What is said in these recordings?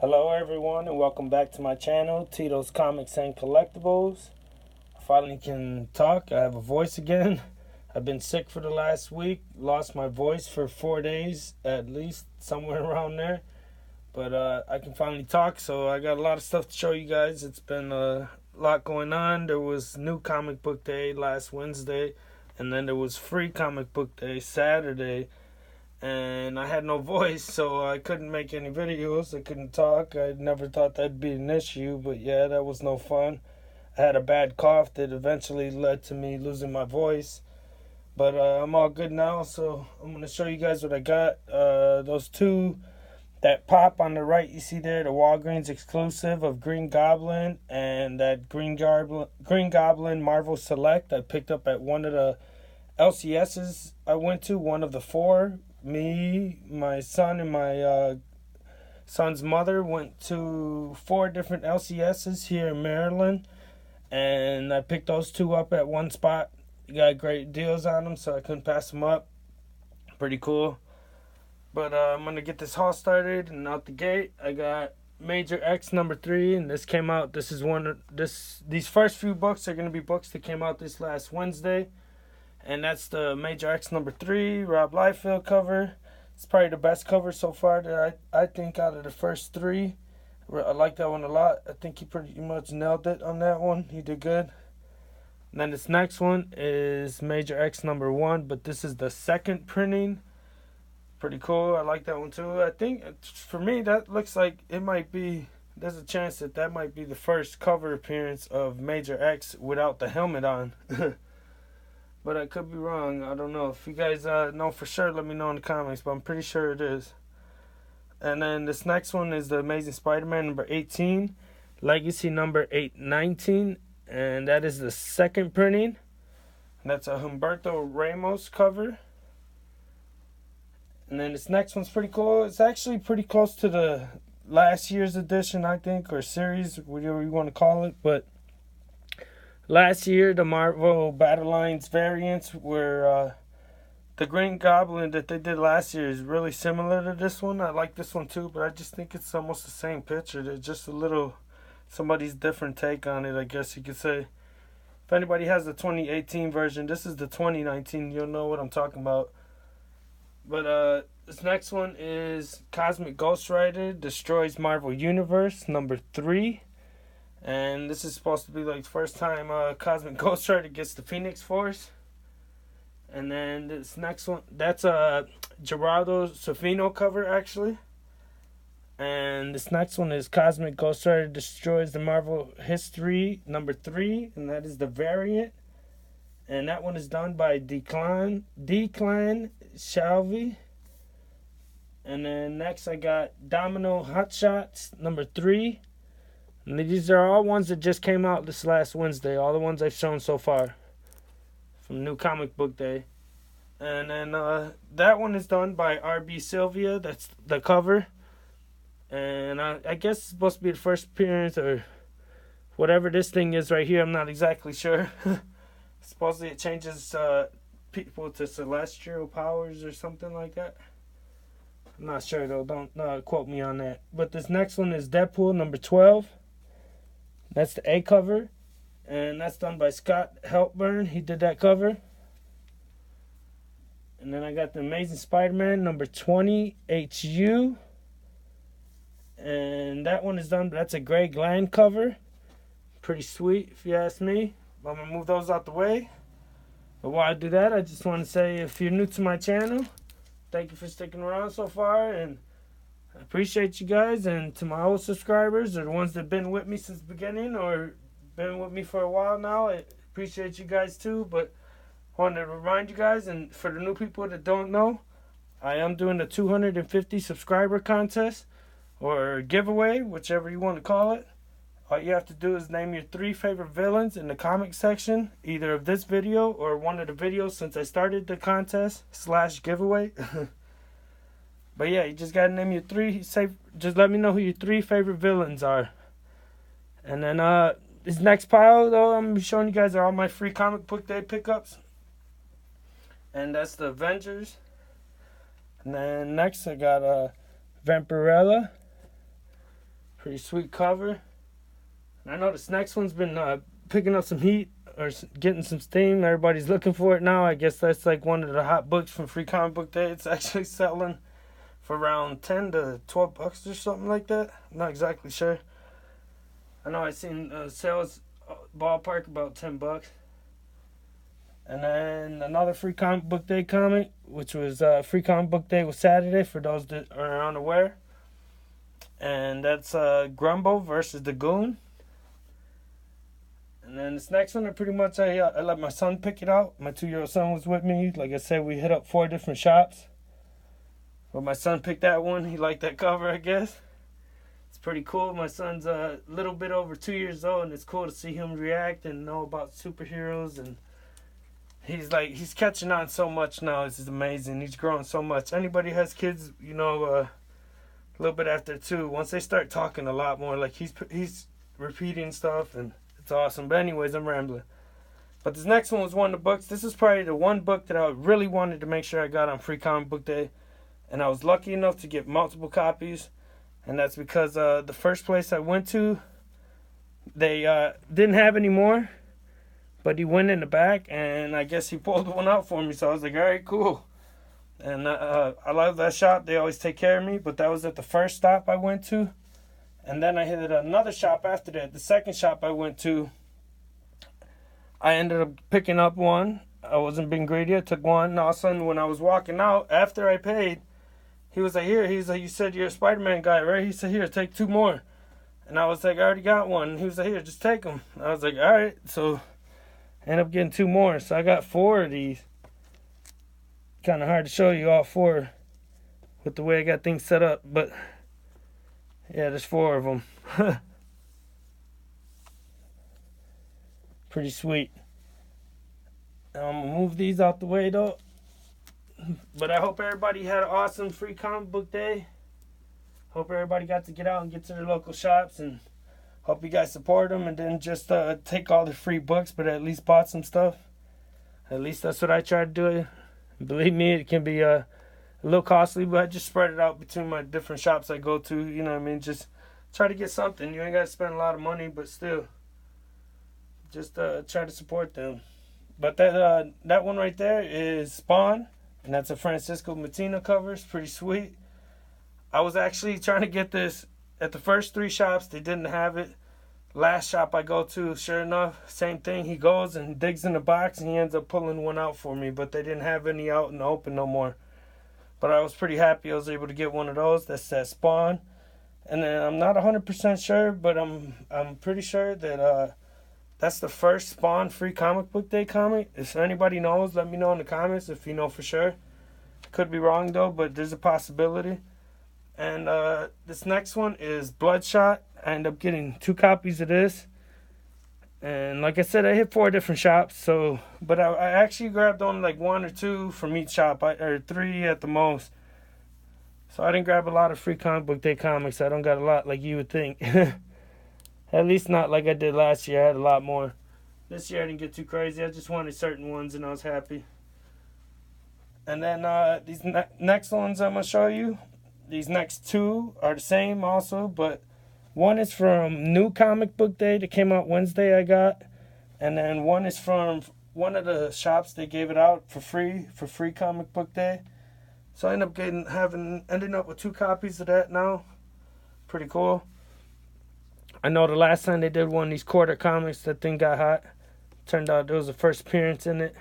Hello everyone and welcome back to my channel, Tito's Comics and Collectibles. I finally can talk. I have a voice again. I've been sick for the last week, lost my voice for 4 days at least, somewhere around there. But I can finally talk, so I got a lot of stuff to show you guys. It's been a lot going on. There was New Comic Book Day last Wednesday, and then there was Free Comic Book Day Saturday. And I had no voice, so I couldn't make any videos. I couldn't talk. I never thought that'd be an issue, but yeah, that was no fun. I had a bad cough that eventually led to me losing my voice. But I'm all good now, so I'm going to show you guys what I got. Those two that pop on the right, you see there, the Walgreens exclusive of Green Goblin and that Green Goblin Marvel Select I picked up at one of the LCSs I went to, one of the four. Me, my son, and my son's mother went to 4 different LCSs here in Maryland, and I picked those two up at one spot. Got great deals on them, so I couldn't pass them up. Pretty cool. But I'm gonna get this haul started, and out the gate, I got Major X #3, and this came out. This is these first few books are gonna be books that came out this last Wednesday. And that's the Major X #3 Rob Liefeld cover. It's probably the best cover so far that I think out of the first 3. I like that one a lot. I think he pretty much nailed it on that one. He did good. And then this next one is Major X #1, but this is the second printing. Pretty cool. I like that one too. I think for me that looks like it might be. There's a chance that might be the first cover appearance of Major X without the helmet on. But I could be wrong. I don't know. If you guys know for sure, let me know in the comments. But I'm pretty sure it is. And then this next one is the Amazing Spider-Man #18. Legacy #819. And that is the second printing. And that's a Humberto Ramos cover. And then this next one's pretty cool. It's actually pretty close to the last year's edition, I think. Or series, whatever you want to call it. But last year, the Marvel Battle Lines variants were the Green Goblin that they did last year is really similar to this one. I like this one too, but I just think it's almost the same picture. There's just a little somebody's different take on it, I guess you could say. If anybody has the 2018 version, this is the 2019. You'll know what I'm talking about. But this next one is Cosmic Ghost Rider Destroys Marvel Universe #3. And this is supposed to be like the first time Cosmic Ghost Rider gets the Phoenix Force. And then this next one, that's a Gerardo Sofino cover actually. And this next one is Cosmic Ghost Rider Destroys the Marvel History #3, and that is the variant. And that one is done by Declan Shalvey. And then next I got Domino Hotshots #3. And these are all ones that just came out this last Wednesday. All the ones I've shown so far from New Comic Book Day. And then that one is done by R.B. Sylvia. That's the cover. And I guess it's supposed to be the first appearance or whatever this thing is right here. I'm not exactly sure. Supposedly it changes people to celestial powers or something like that. I'm not sure though. Don't quote me on that. But this next one is Deadpool #12. That's the A cover. And that's done by Scott Heltburn. He did that cover. And then I got the Amazing Spider-Man #20 HU. And that one is done. That's a Greg Land cover. Pretty sweet if you ask me. I'm going to move those out the way. But while I do that, I just want to say if you're new to my channel, thank you for sticking around so far. And I appreciate you guys. And to my old subscribers or the ones that have been with me since the beginning or been with me for a while now, I appreciate you guys too. But I wanted to remind you guys, and for the new people that don't know, I am doing a 250 subscriber contest or giveaway, whichever you want to call it. All you have to do is name your 3 favorite villains in the comment section, either of this video or one of the videos since I started the contest / giveaway. But yeah, you just gotta name your 3. Just let me know who your 3 favorite villains are. And then this next pile though, I'm gonna be showing you guys are all my free comic book day pickups. And that's the Avengers. And then next I got Vampirella. Pretty sweet cover. And I know this next one's been picking up some heat or getting some steam. Everybody's looking for it now. I guess that's like one of the hot books from Free Comic Book Day. It's actually selling for around 10 to 12 bucks or something like that. I'm not exactly sure. I know I seen sales ballpark about 10 bucks. And then another Free Comic Book Day comic, which was Free Comic Book Day was Saturday for those that are unaware. And that's Grumbo versus the Goon. And then this next one, I let my son pick it out. My 2-year-old son was with me. Like I said, we hit up 4 different shops. But my son picked that one. He liked that cover, I guess. It's pretty cool. My son's a little bit over 2 years old, and it's cool to see him react and know about superheroes. And he's catching on so much now. This is amazing. He's growing so much. Anybody has kids, a little bit after 2, once they start talking a lot more, like he's repeating stuff, and it's awesome. But anyways, I'm rambling. But this next one was one of the books. This is probably the one book that I really wanted to make sure I got on Free Comic Book Day. And I was lucky enough to get multiple copies. And that's because the first place I went to, they didn't have any more. But he went in the back, and I guess he pulled one out for me. So I was like, all right, cool. And I love that shop. They always take care of me. But that was at the first stop I went to. And then I hit another shop after that. The second shop I went to, I ended up picking up one. I wasn't being greedy. I took one. And all of a sudden, when I was walking out, after I paid, he was like, here. He's like, you said you're a Spider-Man guy, right? He said, here, take 2 more. And I was like, I already got one. And he was like, here, just take them. I was like, all right. So I ended up getting 2 more. So I got 4 of these. Kind of hard to show you all 4 with the way I got things set up. But yeah, there's 4 of them. Pretty sweet. I'm going to move these out the way, though. But I hope everybody had an awesome Free Comic Book Day. Hope everybody got to get out and get to their local shops. And hope you guys support them and didn't just take all the free books, but at least bought some stuff. At least that's what I try to do. Believe me, it can be a little costly, but I just spread it out between my different shops I go to. You know what I mean? Just try to get something. You ain't got to spend a lot of money, but still, just try to support them. But that one right there is Spawn, and that's a Francisco Matina cover. It's pretty sweet. I was actually trying to get this at the first 3 shops. They didn't have it. Last shop I go to, sure enough, same thing. He goes and digs in the box, and he ends up pulling one out for me. But they didn't have any out in the open no more. But I was pretty happy I was able to get one of those. That's that Spawn. And then I'm not 100% sure, but I'm pretty sure that that's the first Spawn Free Comic Book Day comic. If anybody knows, let me know in the comments if you know for sure. Could be wrong, though, but there's a possibility. And this next one is Bloodshot. I ended up getting 2 copies of this. And like I said, I hit 4 different shops. But I actually grabbed only like 1 or 2 from each shop, or 3 at the most. So I didn't grab a lot of Free Comic Book Day comics. I don't got a lot like you would think. At least not like I did last year. I had a lot more. This year I didn't get too crazy. I just wanted certain ones and I was happy. And then these next ones I'm going to show you. These next 2 are the same also, but one is from New Comic Book Day that came out Wednesday I got. And then one is from one of the shops they gave it out for Free Comic Book Day. So I ended up ending up with 2 copies of that now. Pretty cool. I know the last time they did one of these quarter comics, that thing got hot. Turned out there was a first appearance in it.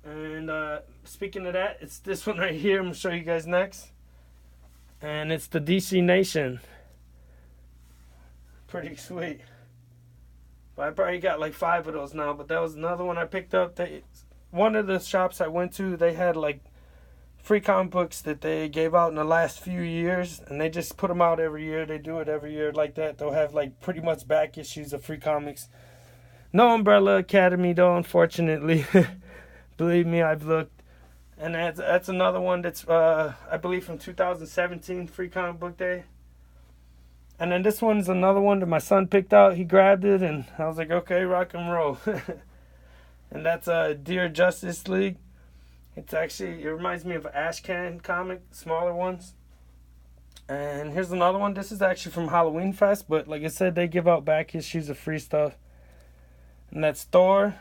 And speaking of that, it's this one right here. I'm going to show you guys next. And it's the DC Nation. Pretty sweet. But I probably got like 5 of those now. But that was another one I picked up. One of the shops I went to, they had like free comic books that they gave out in the last few years. And they just put them out every year. They do it every year like that. They'll have like pretty much back issues of free comics. No Umbrella Academy though, unfortunately. Believe me, I've looked. And that's another one that's, I believe, from 2017, Free Comic Book Day. And then this one's another one that my son picked out. He grabbed it, and I was like, okay, rock and roll. And that's Dear Justice League. It reminds me of an Ashcan comic, smaller ones. And here's another one. This is actually from Halloween Fest, but like I said, they give out back issues of free stuff. And that's Thor.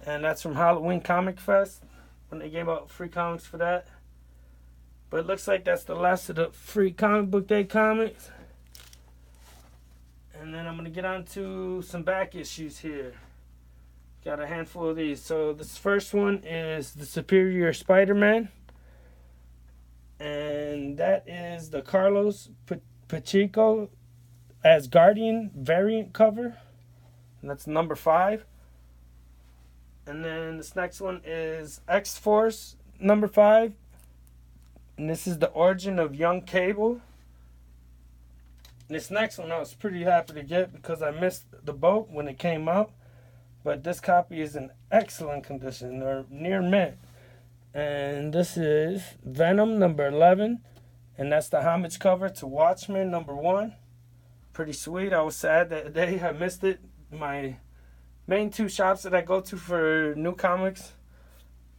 And that's from Halloween Comic Fest, when they gave out free comics for that. But it looks like that's the last of the free comic book day comics. And then I'm going to get on to some back issues here. Got a handful of these. So this first one is the Superior Spider-Man. And that is the Carlos Pacheco as Guardian variant cover. And that's number 5. And then this next one is X-Force number 5. And this is the origin of Young Cable. And this next one I was pretty happy to get because I missed the boat when it came out. But this copy is in excellent condition, or near mint. And this is Venom number 11. And that's the homage cover to Watchmen number 1. Pretty sweet. I was sad that day I missed it. My main 2 shops that I go to for new comics,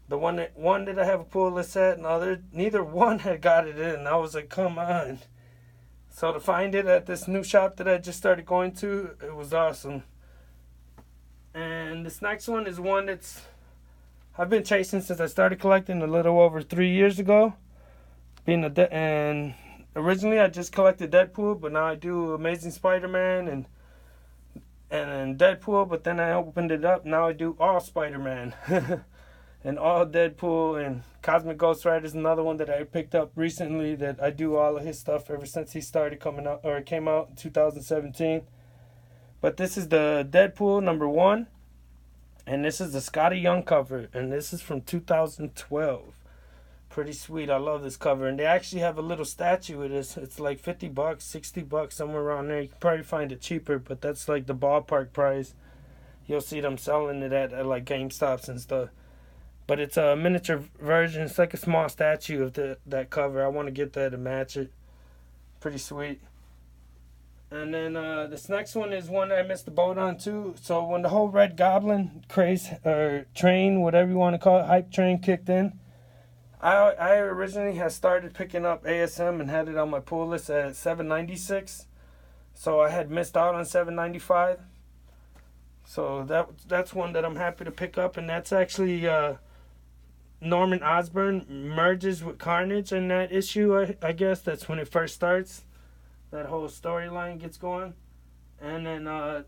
the one that I have a pull list at, and neither one had got it in. I was like, come on. So to find it at this new shop that I just started going to, it was awesome. And this next one is one I've been chasing since I started collecting a little over 3 years ago. And originally I just collected Deadpool, but now I do Amazing Spider-Man and Deadpool, but then I opened it up. Now I do all Spider-Man and all Deadpool, and Cosmic Ghost Rider is another one that I picked up recently that I do all of his stuff ever since he started coming out, or it came out in 2017. But this is the Deadpool number 1, and this is the Scotty Young cover, and this is from 2012. Pretty sweet. I love this cover, and they actually have a little statue of this. It's like $50, $60, somewhere around there. You can probably find it cheaper, but that's like the ballpark price. You'll see them selling it at like GameStops and stuff. But it's a miniature version. It's like a small statue of that cover. I want to get that and match it. Pretty sweet. And then this next one is one I missed the boat on too. So when the whole Red Goblin craze, or train, whatever you want to call it, hype train kicked in, I originally had started picking up ASM and had it on my pull list at $7.96. So I had missed out on $7.95. So that's one that I'm happy to pick up, and that's actually Norman Osborn merges with Carnage in that issue. I guess that's when it first starts. That whole storyline gets going. And then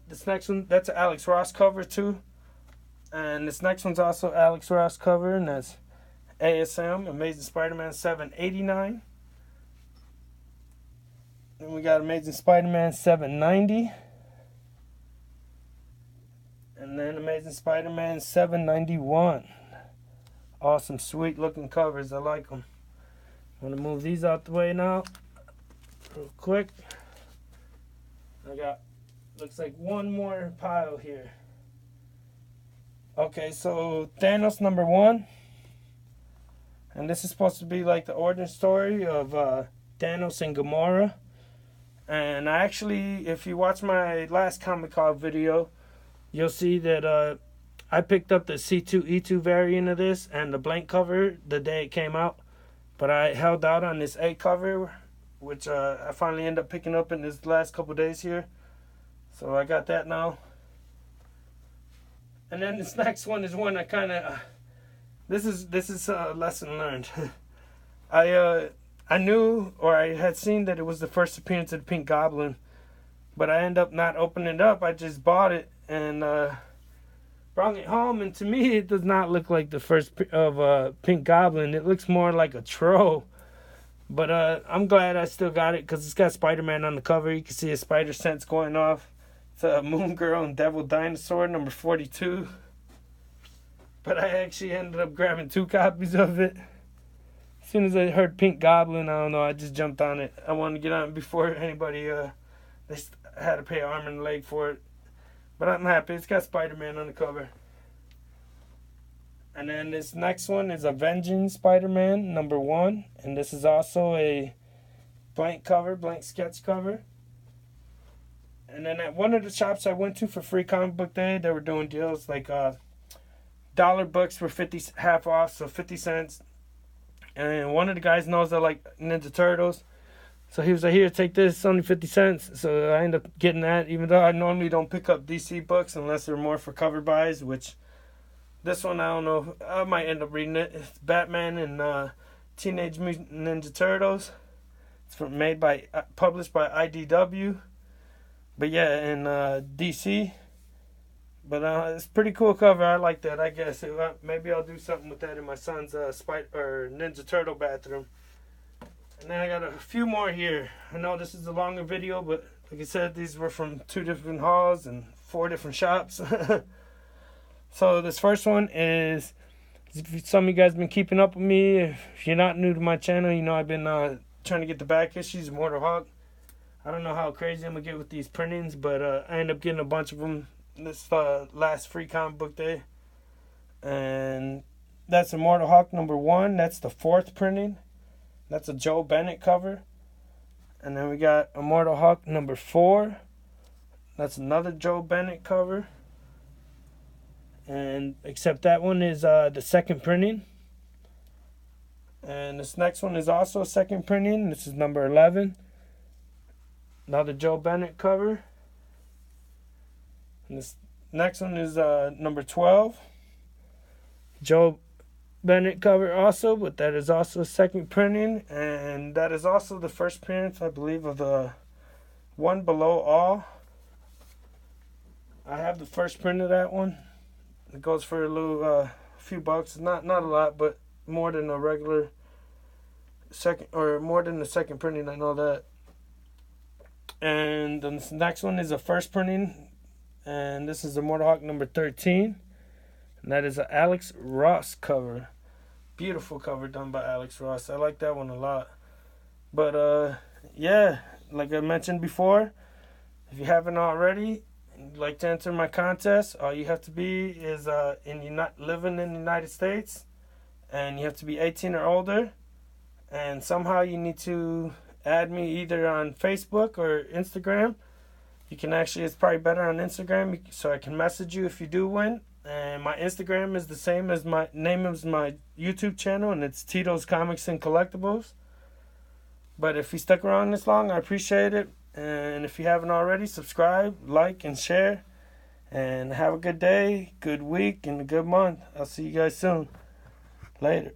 this next one, that's an Alex Ross cover too. And this next one's also Alex Ross cover, and that's ASM, Amazing Spider-Man 789. Then we got Amazing Spider-Man 790. And then Amazing Spider-Man 791. Awesome, sweet looking covers. I like them. I'm going to move these out the way now. Real quick. I got, looks like one more pile here. Okay, so Thanos number 1. And this is supposed to be like the origin story of Thanos and Gamora. And I actually, if you watch my last Comic Con video, you'll see that I picked up the C2E2 variant of this and the blank cover the day it came out. But I held out on this A cover, which I finally ended up picking up in this last couple days here. So I got that now. And then this next one is one I kind of... This is a lesson learned. I knew, or I had seen that it was the first appearance of the Pink Goblin, but I ended up not opening it up. I just bought it and brought it home, and to me it does not look like the first of Pink Goblin. It looks more like a troll. But I'm glad I still got it because it's got Spider-Man on the cover. You can see his spider sense going off. It's Moon Girl and Devil Dinosaur number 42. But I actually ended up grabbing 2 copies of it. As soon as I heard Pink Goblin, I don't know, I just jumped on it. I wanted to get on it before anybody, they had to pay arm and leg for it. But I'm happy. It's got Spider-Man on the cover. And then this next one is Avenging Spider-Man number 1. And this is also a blank cover, blank sketch cover. And then at one of the shops I went to for free comic book day, they were doing deals like dollar books were half off, so 50 cents. And one of the guys knows I like Ninja Turtles, So he was like, here, take this, it's only 50 cents. So I ended up getting that, even though I normally don't pick up DC books unless they're more for cover buys, which this one, I don't know, I might end up reading it. It's Batman and Teenage Mutant Ninja Turtles. It's published by IDW. But yeah, in DC. But it's a pretty cool cover. I like that, I guess. Maybe I'll do something with that in my son's Ninja Turtle bathroom. And then I got a few more here. I know this is a longer video, but like I said, these were from 2 different hauls and 4 different shops. So this first one is, if some of you guys have been keeping up with me, if you're not new to my channel, you know I've been trying to get the back issues of Mortal Hawk. I don't know how crazy I'm going to get with these printings, but I ended up getting a bunch of them this last free comic book day. And that's a Mortal Hawk #1. That's the 4th printing. That's a Joe Bennett cover. And then we got a Mortal Hawk #4. That's another Joe Bennett cover. And except that one is the 2nd printing. And this next one is also a 2nd printing. This is #11. Another Joe Bennett cover. And this next one is #12. Joe Bennett cover also, but that is also a 2nd printing. And that is also the first appearance, I believe, of the One Below All. I have the first print of that one. It goes for a little few bucks. Not a lot, but more than a regular second, or more than the 2nd printing, I know that. And the next one is a first printing, and this is the Mortal Hawk #13, and that is an Alex Ross cover. Beautiful cover done by Alex Ross. I like that one a lot. But yeah, like I mentioned before, if you haven't already, and you'd like to enter my contest, all you have to be is living in the United States, and you have to be 18 or older, and somehow you need to add me either on Facebook or Instagram. You can actually, it's probably better on Instagram, so I can message you if you do win. And my Instagram is the same as my name of my YouTube channel, and it's Tito's Comics and Collectibles. But if you stuck around this long, I appreciate it. And if you haven't already, subscribe, like, and share. And have a good day, good week, and a good month. I'll see you guys soon. Later.